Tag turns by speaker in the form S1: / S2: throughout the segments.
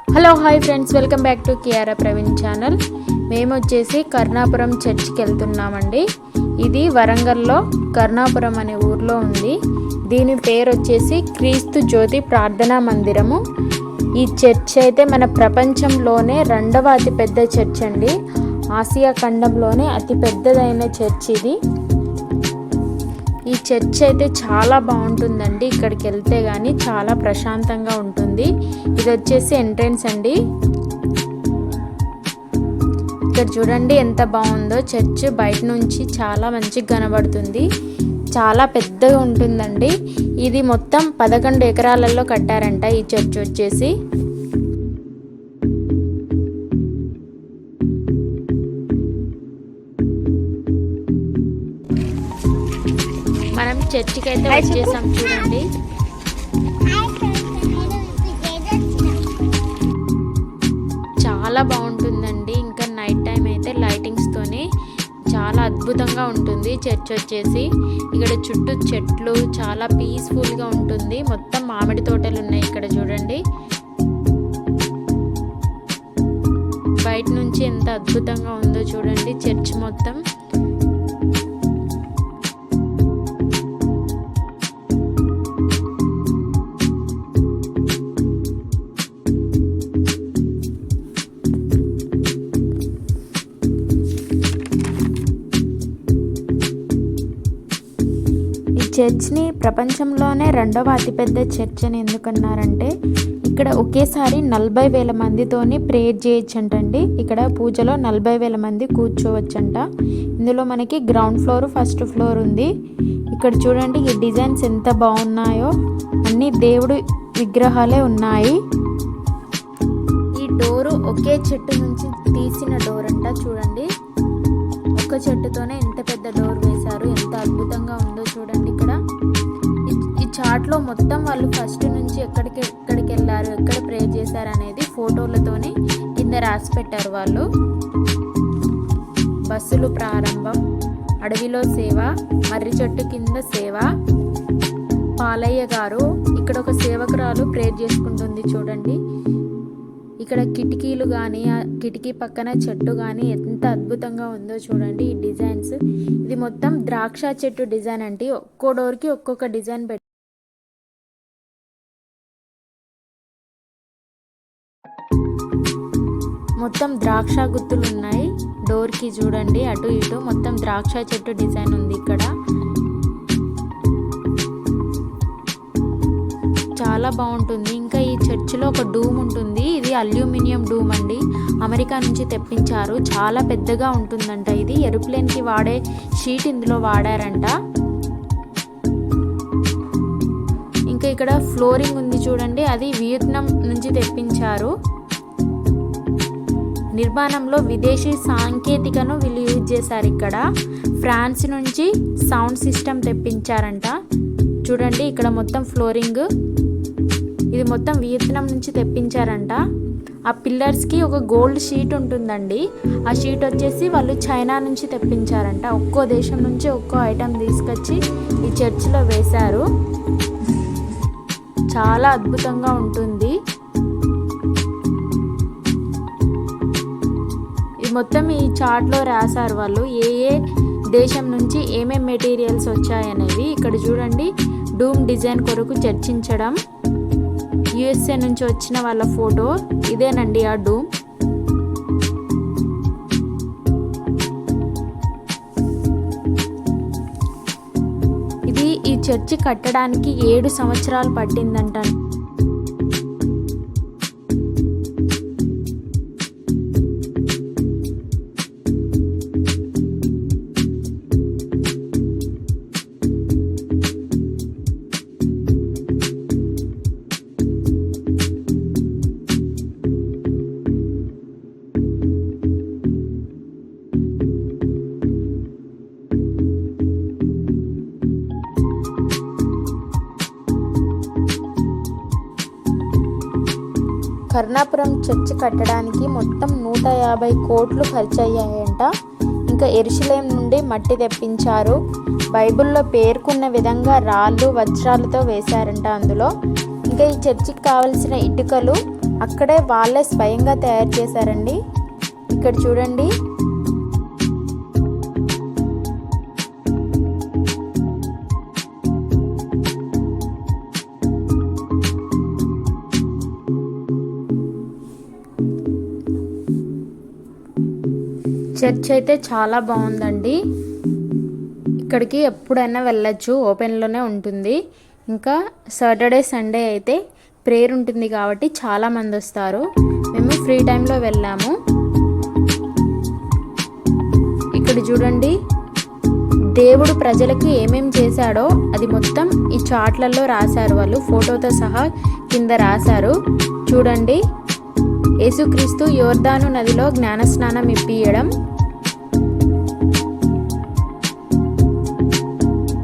S1: Hello hi friends, welcome back to Kiara Praveen channel. మేము వచ్చేసి కర్ణాపురం చర్చ్కి వెళ్తున్నామండి. ఇది వరంగల్లో కర్ణాపురం అనే ఊర్లో ఉంది. దీని పేరు వచ్చేసి క్రీస్తు జ్యోతి ప్రార్థనా మందిరము. ఈ చర్చ్ అయితే మన ప్రపంచంలోనే రెండవ అతిపెద్ద చర్చ్ అండి. ఆసియా ఖండంలోనే అతి పెద్దదైన చర్చ్ ఇది. ఈ చర్చ్ అయితే చాలా బాగుంటుందండి. ఇక్కడికి వెళ్తే కానీ చాలా ప్రశాంతంగా ఉంటుంది. ఇది వచ్చేసి ఎంట్రన్స్ అండి. ఇక్కడ చూడండి ఎంత బాగుందో చర్చ్. బయట నుంచి చాలా మంచిగా కనబడుతుంది. చాలా పెద్దగా ఉంటుందండి. ఇది మొత్తం 11 ఎకరాలలో కట్టారంట ఈ చర్చ్ వచ్చేసి. మనం చర్చికి అయితే వచ్చేసాం చూడండి. చాలా బాగుంటుందండి. ఇంకా నైట్ టైం అయితే లైటింగ్స్తోని చాలా అద్భుతంగా ఉంటుంది చర్చ్ వచ్చేసి. ఇక్కడ చుట్టూ చెట్లు, చాలా పీస్ఫుల్గా ఉంటుంది. మొత్తం మామిడి తోటలు ఉన్నాయి ఇక్కడ చూడండి. బయట నుంచి ఎంత అద్భుతంగా ఉందో చూడండి చర్చ్ మొత్తం. చర్చ్ని ప్రపంచంలోనే రెండవ అతిపెద్ద చర్చ్ అని ఎందుకన్నారంటే ఇక్కడ ఒకేసారి 40,000 మందితోని ప్రేయర్ చేయొచ్చంటండి. ఇక్కడ పూజలో 40,000 మంది కూర్చోవచ్చంట. ఇందులో మనకి గ్రౌండ్ ఫ్లోర్, ఫస్ట్ ఫ్లోర్ ఉంది. ఇక్కడ చూడండి ఈ డిజైన్స్ ఎంత బాగున్నాయో. అన్ని దేవుడి విగ్రహాలే ఉన్నాయి. ఈ డోరు ఒకే చెట్టు నుంచి తీసిన డోర్ అంట చూడండి. ఒక్క చెట్టుతోనే ఎంత పెద్ద డోర్ వేశారు. ఎంత అద్భుతంగా ఉందో చూడండి. ఇక్కడ ఈ చార్ట్లో మొత్తం వాళ్ళు ఫస్ట్ నుంచి ఎక్కడికి వెళ్ళారు, ఎక్కడ ప్రే చేశారు అనేది ఫోటోలతోని కింద రాసి పెట్టారు వాళ్ళు. బస్సులు ప్రారంభం, అడవిలో సేవ, మర్రి చెట్టు కింద సేవ, పాలయ్య గారు. ఇక్కడ ఒక సేవకురాలు ప్రేయర్ చేసుకుంటుంది చూడండి. ఇక్కడ కిటికీలు కానీ, ఆ కిటికీ పక్కన చెట్టు కానీ ఎంత అద్భుతంగా ఉందో చూడండి ఈ డిజైన్స్. ఇది మొత్తం ద్రాక్ష చెట్టు డిజైన్ అంటే ఒక్కో డోర్కి ఒక్కొక్క డిజైన్ పెట్టి మొత్తం ద్రాక్ష గుత్తులు ఉన్నాయి డోర్కి చూడండి. అటు ఇటు మొత్తం ద్రాక్ష చెట్టు డిజైన్ ఉంది ఇక్కడ. చాలా బాగుంటుంది. ఇంకా ఈ చర్చిలో ఒక డూమ్ ఉంటుంది. ఇది అల్యూమినియం డూమ్ అండి. అమెరికా నుంచి తెప్పించారు. చాలా పెద్దగా ఉంటుందంట. ఇది ఏరోప్లేన్కి వాడే షీట్ ఇందులో వాడారంట. ఇంకా ఇక్కడ ఫ్లోరింగ్ ఉంది చూడండి. అది వియత్నాం నుంచి తెప్పించారు. నిర్మాణంలో విదేశీ సాంకేతికను వీళ్ళు యూజ్ చేశారు. ఇక్కడ ఫ్రాన్స్ నుంచి సౌండ్ సిస్టమ్ తెప్పించారంట చూడండి. ఇక్కడ మొత్తం ఫ్లోరింగ్ ఇది మొత్తం వియత్నాం నుంచి తెప్పించారంట. ఆ పిల్లర్స్కి ఒక గోల్డ్ షీట్ ఉంటుందండి. ఆ షీట్ వచ్చేసి వాళ్ళు చైనా నుంచి తెప్పించారంట. ఒక్కో దేశం నుంచి ఒక్కో ఐటెం తీసుకొచ్చి ఈ చర్చిలో వేశారు. చాలా అద్భుతంగా ఉంటుంది. ఇది మొత్తం ఈ చార్ట్లో రాశారు వాళ్ళు ఏ దేశం నుంచి ఏమేం మెటీరియల్స్ వచ్చాయనేవి. ఇక్కడ చూడండి డూమ్ డిజైన్ కొరకు చర్చించడం. యుఎస్ఏ నుంచి వచ్చిన వాళ్ళ ఫోటో ఇదేనండి ఆ డూమ్. ఇది ఈ చర్చి కట్టడానికి 7 సంవత్సరాలు పట్టిందంట. కర్ణాపురం చర్చి కట్టడానికి మొత్తం 150 కోట్లు ఖర్చు అయ్యాయంట. ఇంకా యెరూషలేం నుండి మట్టి తెప్పించారు. బైబిల్లో పేర్కొన్న విధంగా రాళ్ళు వజ్రాలతో వేశారంట అందులో. ఇంకా ఈ చర్చికి కావలసిన ఇటుకలు అక్కడే వాళ్ళే స్వయంగా తయారు చేశారండి. ఇక్కడ చూడండి. చర్చ్ అయితే చాలా బాగుందండి. ఇక్కడికి ఎప్పుడైనా వెళ్ళొచ్చు, ఓపెన్లోనే ఉంటుంది. ఇంకా సాటర్డే సండే అయితే ప్రేయర్ ఉంటుంది కాబట్టి చాలామంది వస్తారు. మేము ఫ్రీ టైంలో వెళ్ళాము. ఇక్కడ చూడండి, దేవుడు ప్రజలకి ఏమేం చేశాడో అది మొత్తం ఈ చాట్లలో రాశారు. వాళ్ళు ఫోటోతో సహా కింద రాశారు. చూడండి, యేసుక్రీస్తు యోర్దాను నదిలో జ్ఞానస్నానం ఇప్పియడం,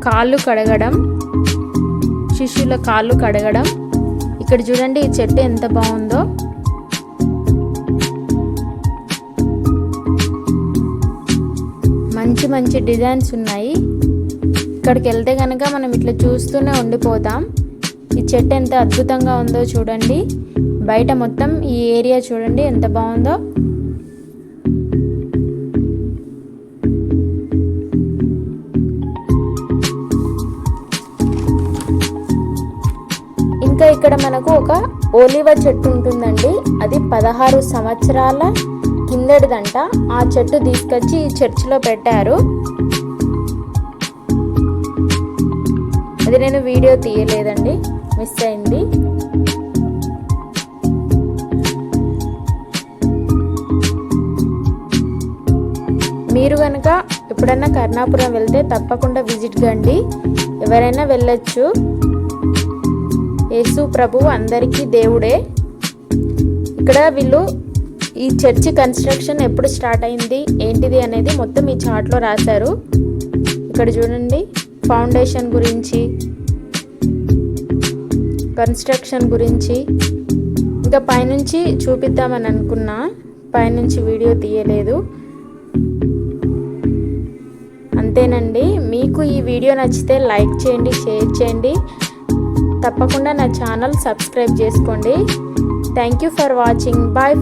S1: కాళ్ళు కడగడం, శిష్యుల కాళ్ళు కడగడం. ఇక్కడ చూడండి, ఈ చెట్టు ఎంత బాగుందో. మంచి మంచి డిజైన్స్ ఉన్నాయి. ఇక్కడికి వెళ్తే కనుక మనం ఇట్లా చూస్తూనే ఉండిపోతాం. ఈ చెట్టు ఎంత అద్భుతంగా ఉందో చూడండి. బయట మొత్తం ఈ ఏరియా చూడండి ఎంత బాగుందో. ఇంకా ఇక్కడ మనకు ఒక ఓలివ చెట్టు ఉంటుందండి. అది 16 సంవత్సరాల కిందటిదంట. ఆ చెట్టు తీసుకొచ్చి ఈ చర్చిలో పెట్టారు. అది నేను వీడియో తీయలేదండి, మిస్ అయింది. మీరు కనుక ఎప్పుడైనా కర్ణాపురం వెళ్తే తప్పకుండా విజిట్ కండి. ఎవరైనా వెళ్ళొచ్చు. యేసు ప్రభువు అందరికీ దేవుడే. ఇక్కడ వీళ్ళు ఈ చర్చి కన్స్ట్రక్షన్ ఎప్పుడు స్టార్ట్ అయింది ఏంటిది అనేది మొత్తం ఈ చార్ట్లో రాశారు. ఇక్కడ చూడండి, ఫౌండేషన్ గురించి, కన్స్ట్రక్షన్ గురించి. ఇంకా పైనుంచి చూపిద్దామని అనుకున్నా, పైనుంచి వీడియో తీయలేదు. అంతేనండి. మీకు ఈ వీడియో నచ్చితే లైక్ చేయండి, షేర్ చేయండి. తప్పకుండా నా ఛానల్ సబ్స్క్రైబ్ చేసుకోండి. Thank you for watching. Bye.